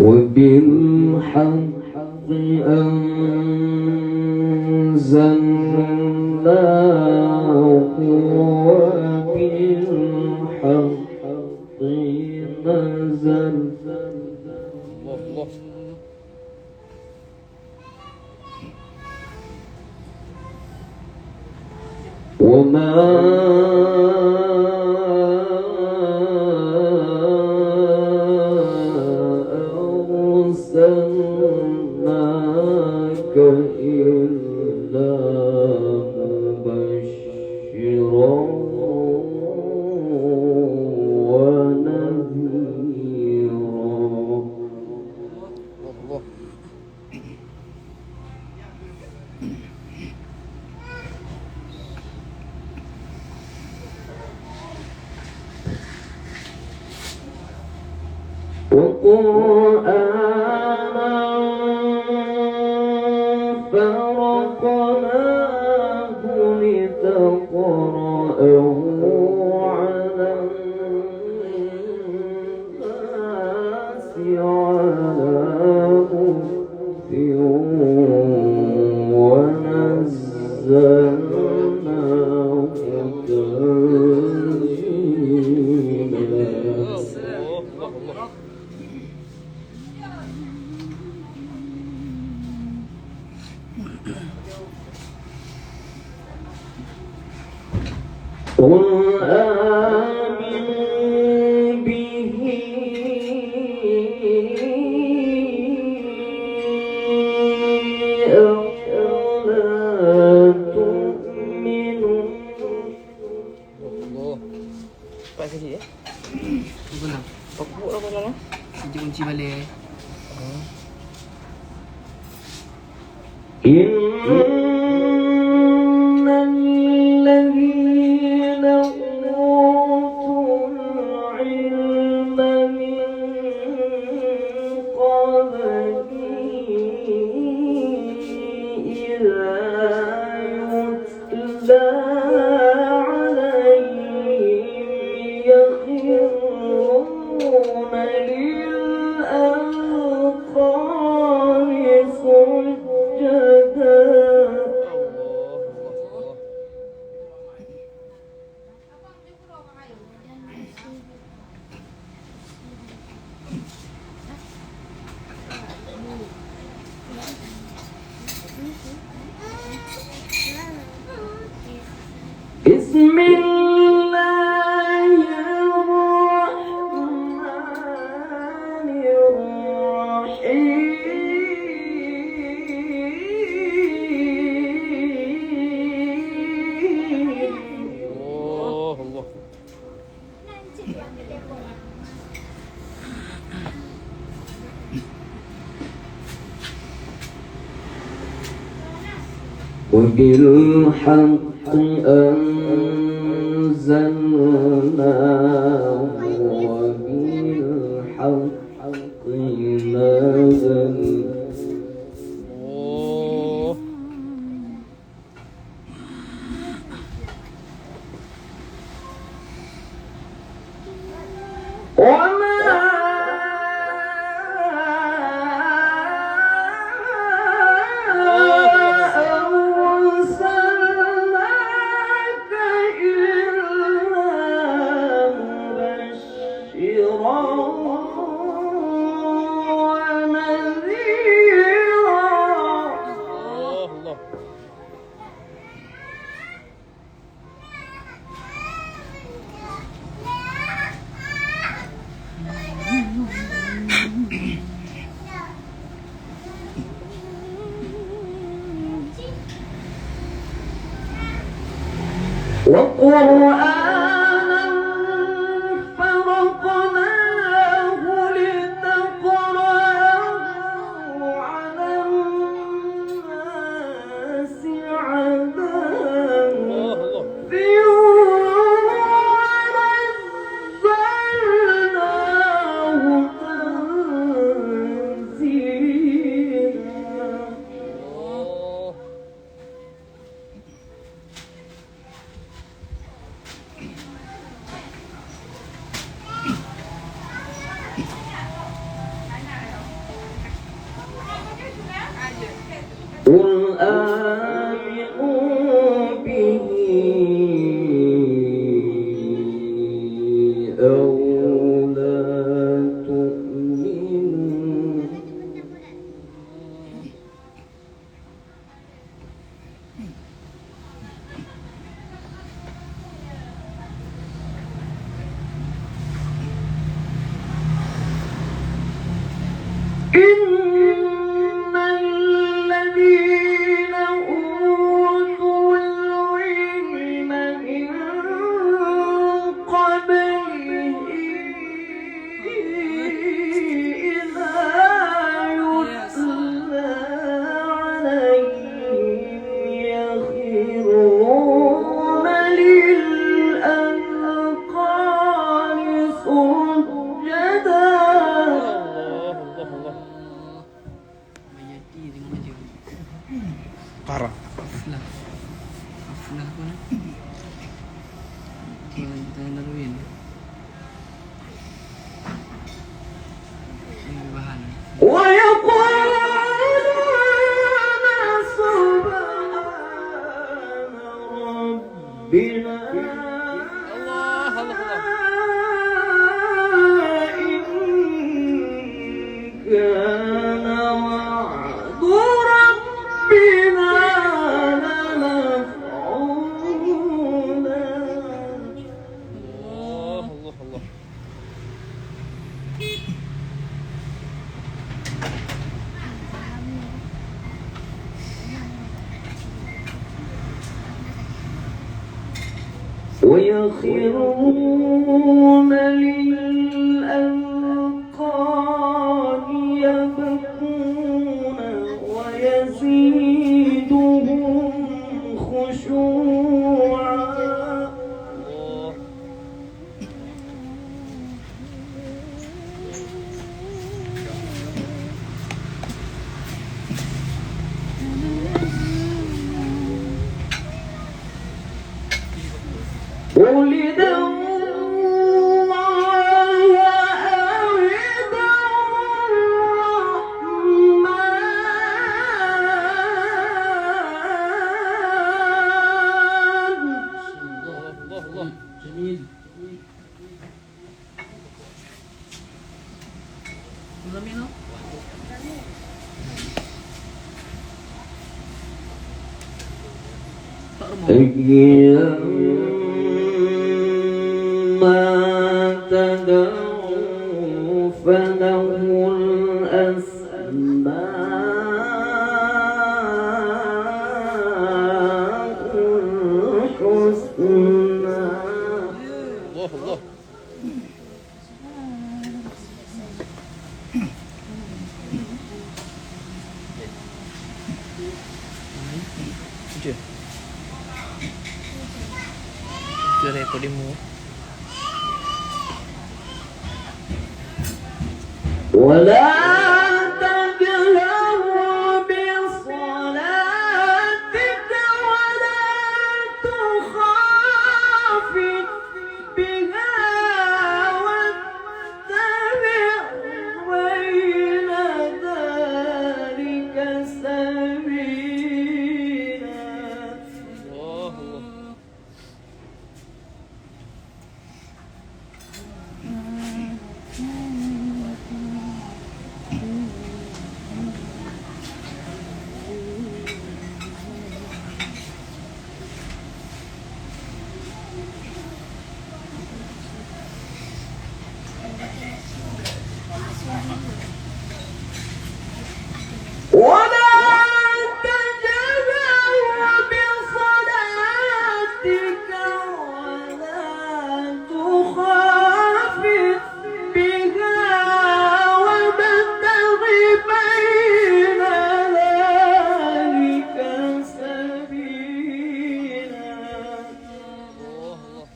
وبالحق أنزلناه وبالحق نزل وما أرسلناك إلا مبشرا ونذيرا. وقرآنا فرقناه لتقرأه على الناس على مكث ونزلناه تنزيلا. قل آمنوا به أو لا تؤمنوا. Pak kerja ya? Ibu nak. Pokok apa lah? Sejak kunci balik. إن الذين أوتوا العلم من قبله إذا يتلى عليهم يخرون للأذقان سجدا. بسم الله الرحمن الرحيم. وبالحق أنزلناه وبالحق نزل. وقرآنا فرقناه لتقرأه على الناس على مكث ونزلناه تنزيلا. قل آمنوا به أو لا تؤمنوا إن الذين أوتوا العلم من قبله إذا يتلى عليهم يخرون للأذقان سجدا. Parah. Aflah apa nak? Kita laluin. Ini bahan. ويقولون سبحان ربنا Allah, Allah, إن كان وعد ربنا لمفعولا. Allah, Allah. ويخرون للأذقان يبكون ويزيدهم خشوعا. Allah. قل ادعوا الله أو ادعوا الرحمن. Allah. Jamil. Jamil no? أيما تدعوا فله الأسماء الحسنى. Allah, Allah. Itu recordingmu. ولا تجهر بصلاتك ولا تخافت بها واتبع بين ذلك سبيلا. Allah, Allah. ولا تجهر بصلاتك ولا تخافت بها وابتغ بين ذلك سبيلا. Allah, Allah.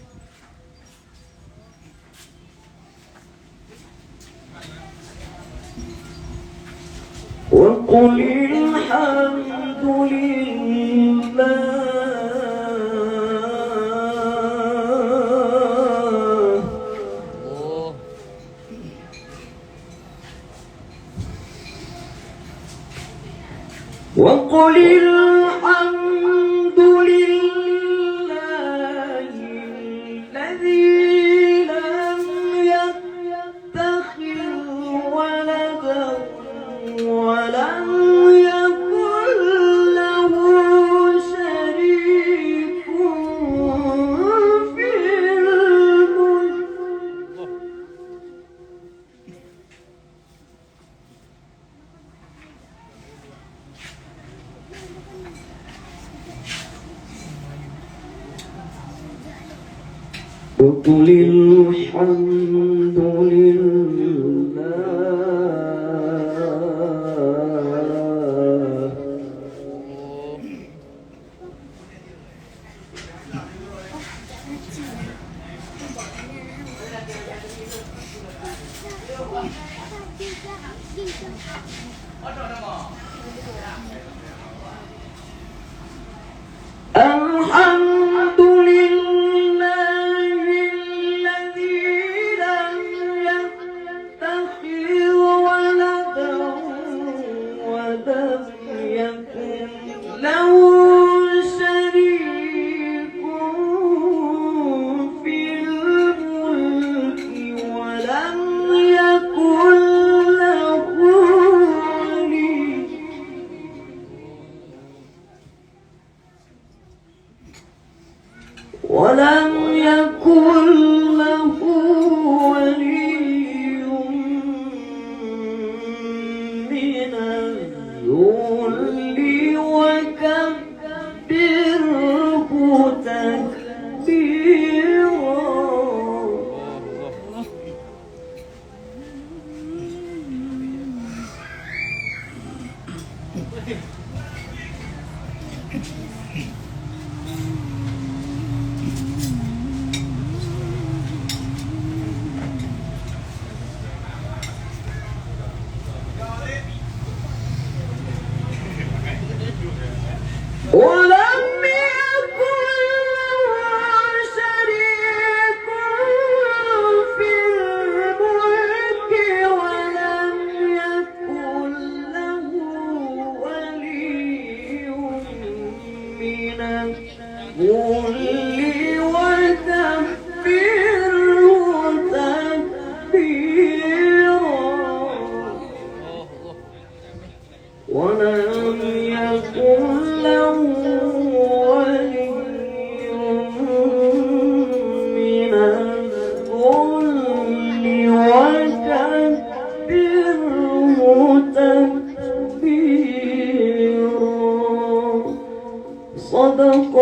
وقل الحمد لله. Oh. وقل وقل الحمد لله الذي لم يتخذ ولدا ولم يكن له شريك في الملك وقل الحمد لله الحمد لله الذي لم يتخذ ولدا ولم يكن له شريك في الملك ولم يكن له ولي ولم يكن له ولي من الذل وكبره تكبيرا ولم يكن له شريك في الملك ولم يكن له ولي من الذل وكبره تكبيرا ولم يكن له ولي من الذل وكبره تكبيرا صدق